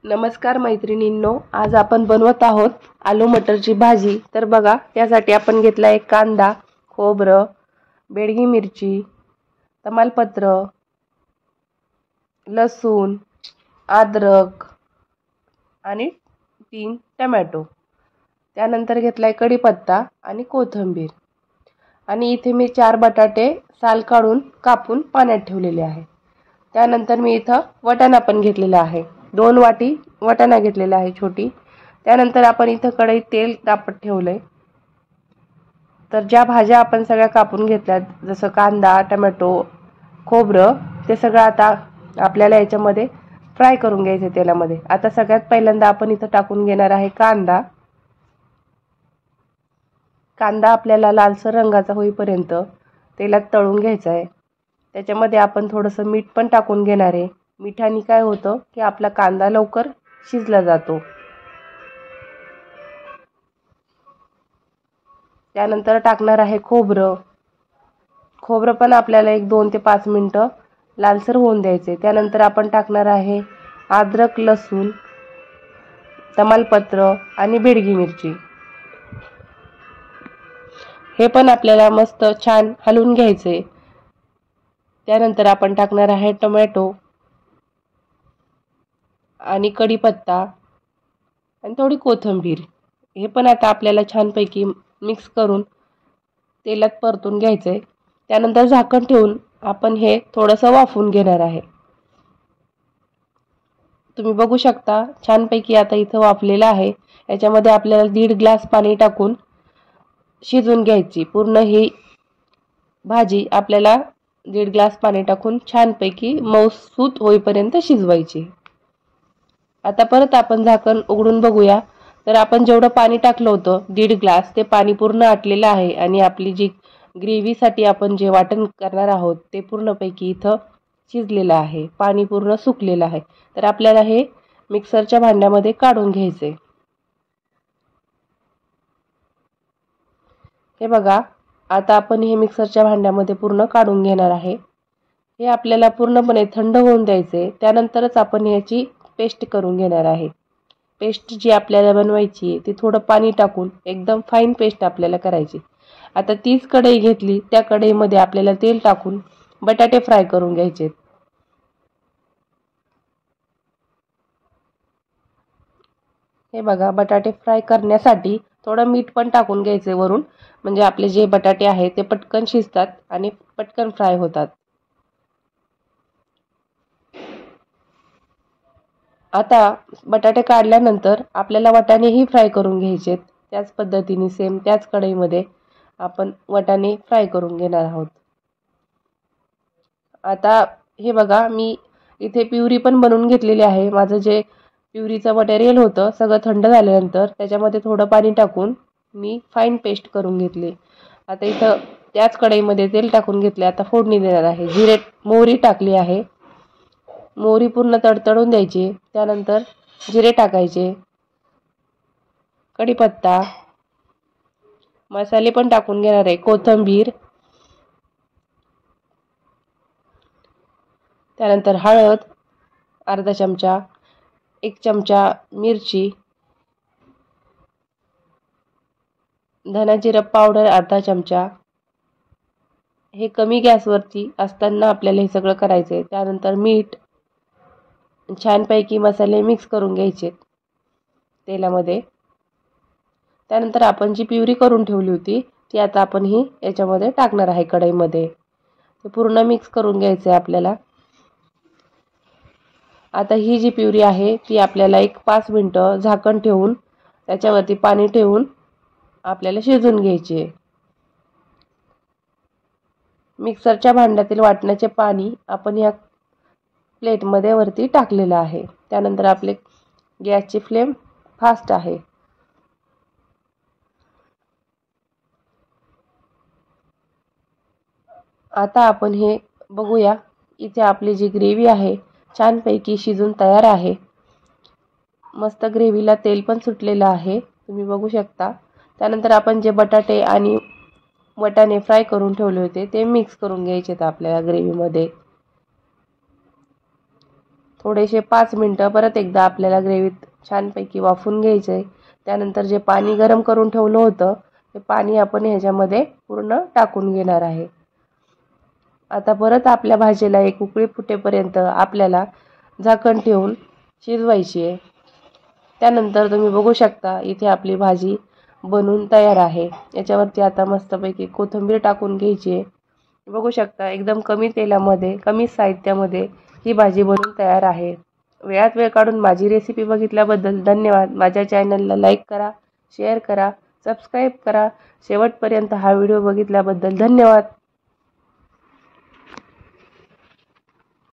नमस्कार मैत्रिणींनो, आज आपण बनवत आहोत आलू मटरची भाजी। तर बघा, त्यासाठी आपण घेतला एक कांदा, खोबरं, बेडगी मिरची, तमालपत्र, लसूण, अद्रक आणि 3 टोमॅटो। त्यानंतर घेतलाय कढीपत्ता आणि कोथिंबीर। आणि इथे मी 4 बटाटे साल काढून कापून पाण्यात ठेवलेले आहे। त्यानंतर मी इथं वाटाणा पण घेतलेला आहे, 2 वाटी वाटाणा घेतलेला आहे छोटी। त्यानंतर आपण इथं कढईत तेल तापत ठेवलंय। तर ज्या भाज्या आपण सगळ्या कापून घेतल्यात, जसं कांदा, टोमॅटो, खोबरं, ते सगळं आता आपल्याला याच्यामध्ये फ्राय करून घ्यायचे तेलामध्ये। आता सगळ्यात पहिल्यांदा आपण इथं टाकून घेणार आहे कांदा। कांदा आपल्याला लालसर रंगाचा होईपर्यंत तेलात तळून घ्यायचा आहे। त्याच्यामध्ये आपण थोडंसं मीठ पण टाकून घेणार आहे। मिठाने काय होतं की आपला कांदा लवकर शिजला जातो। त्यानंतर टाकणार आहे खोबरं। खोबरं पण आपल्याला एक 2 ते 5 मिनिटं लालसर होऊन द्यायचे। त्यानंतर आपण टाकणार आहे अद्रक, लसूण, तमालपत्र आणि बेडगी मिरची। हे पण आपल्याला मस्त छान हलवून घ्यायचे। त्यानंतर आपण टाकणार आहे टोमॅटो आणि कढीपत्ता आणि थोडी कोथिंबीर। हे पण आता आपल्याला छानपैकी मिक्स करून तेलात परतून घ्यायचे। त्यानंतर झाकण ठेवून आपण हे थोडंसं वाफवून घेणार आहे। तुम्ही बघू शकता छानपैकी आता इथं वाफलेलं आहे। याच्यामध्ये आपल्याला 1.5 ग्लास पाणी टाकून शिजवून घ्यायची। पूर्ण ही भाजी आपल्याला 1.5 ग्लास पाणी टाकून छानपैकी मऊसूत होईपर्यंत शिजवायची। आता परत आपण झाकण उघडून बघूया, तर आपण जेवढं पाणी टाकलं होतं 1.5 ग्लास, ते पाणी पूर्ण आटलेलं आहे। आणि आपली जी ग्रेव्हीसाठी आपण जे वाटण करणार आहोत ते पूर्णपैकी इथं शिजलेलं आहे, पाणी पूर्ण सुकलेलं आहे। तर आपल्याला हे मिक्सरच्या भांड्यामध्ये काढून घ्यायचे। हे बघा, आता आपण हे मिक्सरच्या भांड्यामध्ये पूर्ण काढून घेणार आहे। हे आपल्याला पूर्णपणे थंड होऊन द्यायचे। त्यानंतरच आपण याची पेस्ट करून घेणार आहे। पेस्ट जी आपल्याला बनवायची आहे ती थोडं पाणी टाकून एकदम फाईन पेस्ट आपल्याला करायची। आता तीच कढई घेतली, त्या कढईमध्ये आपल्याला तेल टाकून बटाटे फ्राय करून घ्यायचे। हे बघा, बटाटे फ्राय करण्यासाठी थोडं मीठ पण टाकून घ्यायचे वरून, म्हणजे आपले जे बटाटे आहेत ते पटकन शिजतात आणि पटकन फ्राय होतात। आता बटाटे काढल्यानंतर आपल्याला वाटाणेही फ्राय करून घ्यायचे। त्याच पद्धतीने सेम त्याच कढईमध्ये आपण वाटाणे फ्राय करून घेणार आहोत। आता हे बघा, मी इथे प्युरी पण बनवून घेतलेली आहे। माझं जे प्युरीचं मटेरियल होतं सगळं थंड झाल्यानंतर त्याच्यामध्ये थोडं पाणी टाकून मी फाईन पेस्ट करून घेतली। आता इथं त्याच कढईमध्ये तेल टाकून घेतले। आता फोडणी देणार आहे। जिरे मोहरी टाकली आहे। मोहरी पूर्ण तडतडून द्यायची। त्यानंतर जिरे टाकायचे, कढीपत्ता, मसाले पण टाकून घेणार आहे, कोथिंबीर, त्यानंतर हळद अर्धा चमचा, 1 चमचा मिरची, धना जिरा पावडर अर्धा चमचा। हे कमी गॅसवरती असताना आपल्याला हे सगळं करायचं आहे। त्यानंतर मीठ, छानपैकी मसाले मिक्स करून घ्यायचे तेलामध्ये। त्यानंतर आपण जी प्युरी करून ठेवली होती ती आता आपण ही याच्यामध्ये टाकणार आहे कढईमध्ये। ते पूर्ण मिक्स करून घ्यायचे आपल्याला। आता ही जी प्युरी आहे ती आपल्याला एक 5 मिनिटं झाकण ठेवून त्याच्यावरती पाणी ठेवून आपल्याला शिजवून घ्यायची आहे। मिक्सरच्या भांड्यातील वाटण्याचे पाणी आपण या प्लेटमध्ये वरती टाकलेलं आहे। त्यानंतर आपले गॅसची फ्लेम फास्ट आहे। आता आपण हे बघूया, इथे आपली जी ग्रेव्ही आहे छानपैकी शिजून तयार आहे। मस्त ग्रेव्हीला तेल पण सुटलेलं आहे, तुम्ही बघू शकता। त्यानंतर आपण जे बटाटे आणि वाटाणे फ्राय करून ठेवले होते ते मिक्स करून घ्यायचे आपल्याला ग्रेव्हीमध्ये। थोडेसे 5 मिनटं परत एकदा आपल्याला ग्रेव्हीत छानपैकी वाफवून घ्यायचं आहे. त्यानंतर जे पाणी गरम करून ठेवलं होतं ते पाणी आपण ह्याच्यामध्ये पूर्ण टाकून घेणार आहे. आता परत आपल्या भाजीला एक उकळी फुटेपर्यंत आपल्याला झाकण ठेवून शिजवायची आहे. त्यानंतर तुम्ही बघू शकता इथे आपली भाजी बनून तयार आहे. याच्यावरती आता मस्तपैकी कोथिंबीर टाकून घ्यायची आहे. बघू शकता एकदम कमी तेलामध्ये कमी साहित्यामध्ये ही भाजी बनून तयार आहे. वेळात वेळ काढून माझी रेसिपी बघितल्याबद्दल धन्यवाद. माझ्या चॅनलला लाईक करा, शेअर करा, सबस्क्राईब करा. शेवटपर्यंत हा व्हिडिओ बघितल्याबद्दल धन्यवाद.